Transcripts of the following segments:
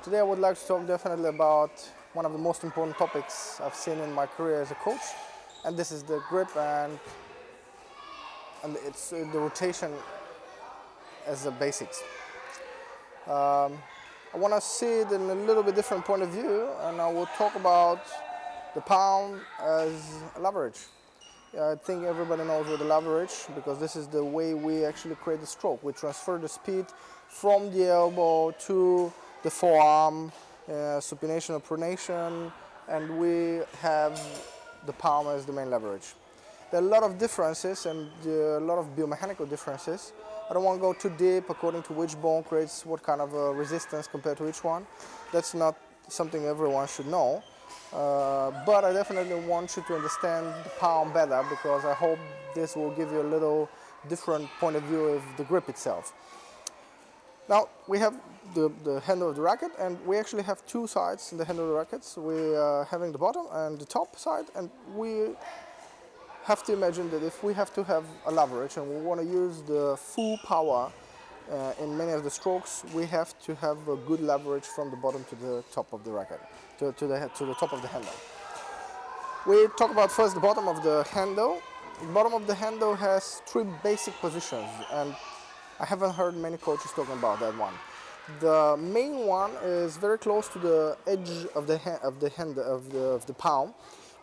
Today I would like to talk definitely about one of the most important topics I've seen in my career as a coach, and this is the grip and it's the rotation as the basics. I want to see it in a little bit different point of view, and I will talk about the palm as leverage. I think everybody knows what the leverage, because this is the way we actually create the stroke. We transfer the speed from the elbow to the forearm, supination or pronation, and we have the palm as the main leverage. There are a lot of differences and a lot of biomechanical differences. I don't want to go too deep according to which bone creates what kind of resistance compared to each one. That's not something everyone should know. But I definitely want you to understand the palm better, because I hope this will give you a little different point of view of the grip itself. Now we have the handle of the racket, and we actually have two sides in the handle of the rackets. We are having the bottom and the top side, and we have to imagine that if we have to have a leverage and we want to use the full power in many of the strokes, we have to have a good leverage from the bottom to the top of the racket, to the top of the handle. We talk about first the bottom of the handle. The bottom of the handle has three basic positions, and I haven't heard many coaches talking about that one. The main one is very close to the edge of the palm,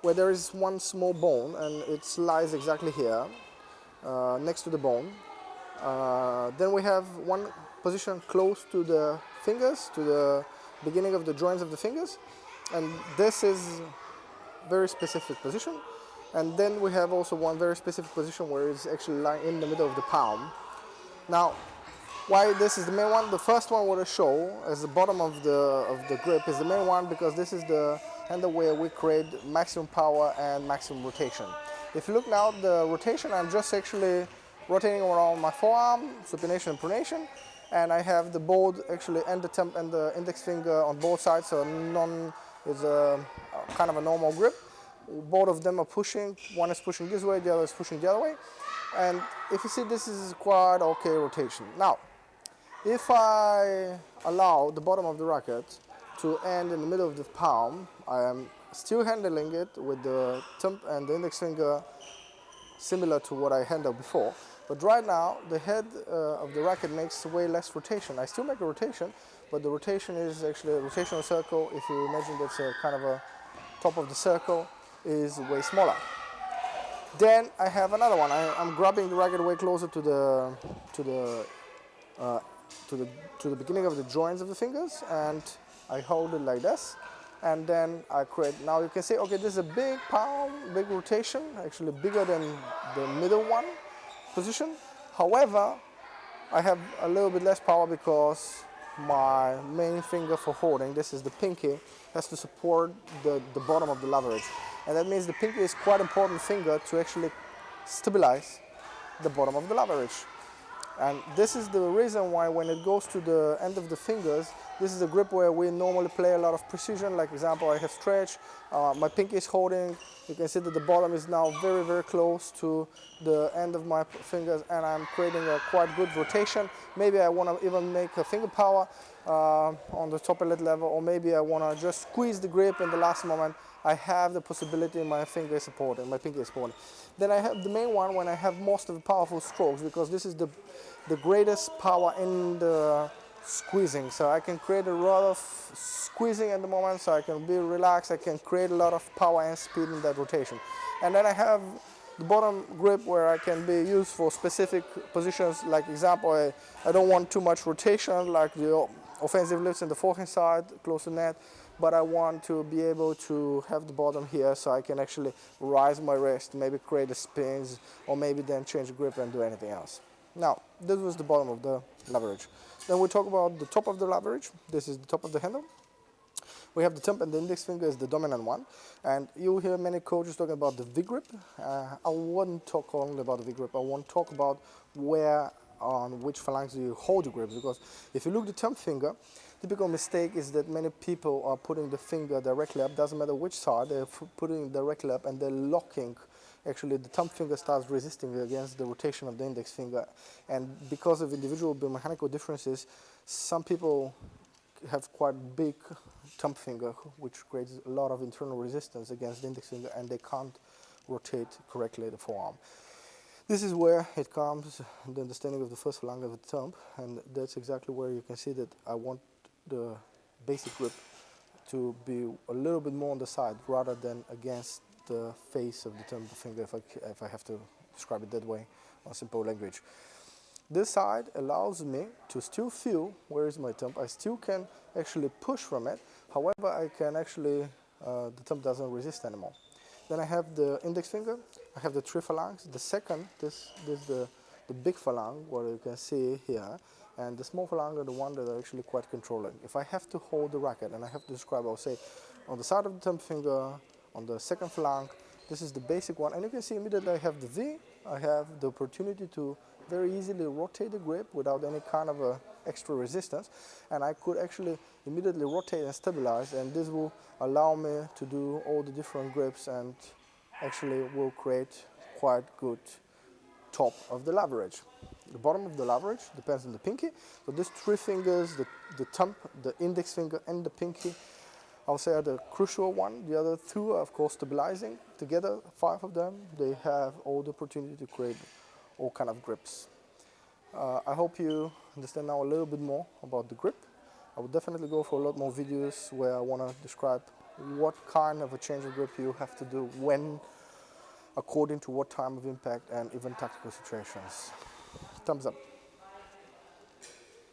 where there is one small bone, and it lies exactly here, next to the bone. Then we have one position close to the fingers, to the beginning of the joints of the fingers, and this is very specific position. And then we have also one very specific position where it's actually lying in the middle of the palm. Now, why this is the main one? The first one I want to show as the bottom of the grip is the main one, because this is the handle where we create maximum power and maximum rotation. If you look now, the rotation, I'm just actually rotating around my forearm, supination and pronation, and I have the board actually and the thumb and the index finger on both sides, so it's a kind of a normal grip. Both of them are pushing. One is pushing this way, the other is pushing the other way. And if you see, this is quite okay rotation. Now, if I allow the bottom of the racket to end in the middle of the palm, I am still handling it with the thumb and the index finger similar to what I handled before. But right now, the head of the racket makes way less rotation. I still make a rotation, but the rotation is actually a rotational circle. If you imagine that's a kind of a top of the circle, is way smaller. Then I have another one. I'm grabbing the racket way closer to the beginning of the joints of the fingers, and I hold it like this, and then I create. Now you can see, okay, this is a big palm, big rotation, actually bigger than the middle one position. However, I have a little bit less power because my main finger for holding, this is the pinky, has to support the bottom of the leverage. And that means the pinky is quite an important finger to actually stabilize the bottom of the leverage. And this is the reason why when it goes to the end of the fingers, this is a grip where we normally play a lot of precision. Like example, I have stretch, my pinky is holding. You can see that the bottom is now very, very close to the end of my fingers, and I'm creating a quite good rotation. Maybe I want to even make a finger power on the top elite level, or maybe I want to just squeeze the grip in the last moment. I have the possibility my finger is supported, my pinky is supported. Then I have the main one when I have most of the powerful strokes, because this is the greatest power in the squeezing. So I can create a lot of squeezing at the moment, so I can be relaxed, I can create a lot of power and speed in that rotation. And then I have the bottom grip where I can be used for specific positions. Like example, I don't want too much rotation, like the offensive lifts in the forehand side, close to net, but I want to be able to have the bottom here so I can actually rise my wrist, maybe create the spins, or maybe then change the grip and do anything else. Now, this was the bottom of the leverage. Then we talk about the top of the leverage. This is the top of the handle. We have the thumb and the index finger is the dominant one. And you hear many coaches talking about the V-grip. I wouldn't talk only about the V-grip. I want to talk about where, on which phalanx do you hold the grip. Because if you look at the thumb finger, typical mistake is that many people are putting the finger directly up. Doesn't matter which side, they're putting it directly up and they're locking. Actually, the thumb finger starts resisting against the rotation of the index finger. And because of individual biomechanical differences, some people have quite big thumb finger, which creates a lot of internal resistance against the index finger, and they can't rotate correctly the forearm. This is where it comes, the understanding of the first phalange of the thumb, and that's exactly where you can see that I want the basic grip to be a little bit more on the side rather than against the face of the thumb finger, if I have to describe it that way in simple language. This side allows me to still feel where is my thumb. I still can actually push from it. However, I can actually, the thumb doesn't resist anymore. Then I have the index finger. I have the three phalanges. The second, this the big phalange, what you can see here, and the small phalange are the one that are actually quite controlling. If I have to hold the racket and I have to describe, I'll say on the side of the thumb finger, on the second phalange, this is the basic one. And you can see immediately I have the V. I have the opportunity to very easily rotate the grip without any kind of extra resistance, and I could actually immediately rotate and stabilize, and this will allow me to do all the different grips and actually will create quite good top of the leverage. The bottom of the leverage depends on the pinky, so these three fingers, the thumb, the index finger and the pinky, I'll say are the crucial one. The other two are of course stabilizing. Together, 5 of them, they have all the opportunity to create all kind of grips. I hope you understand now a little bit more about the grip. I will definitely go for a lot more videos where I want to describe what kind of a change of grip you have to do when, according to what time of impact and even tactical situations. Thumbs up.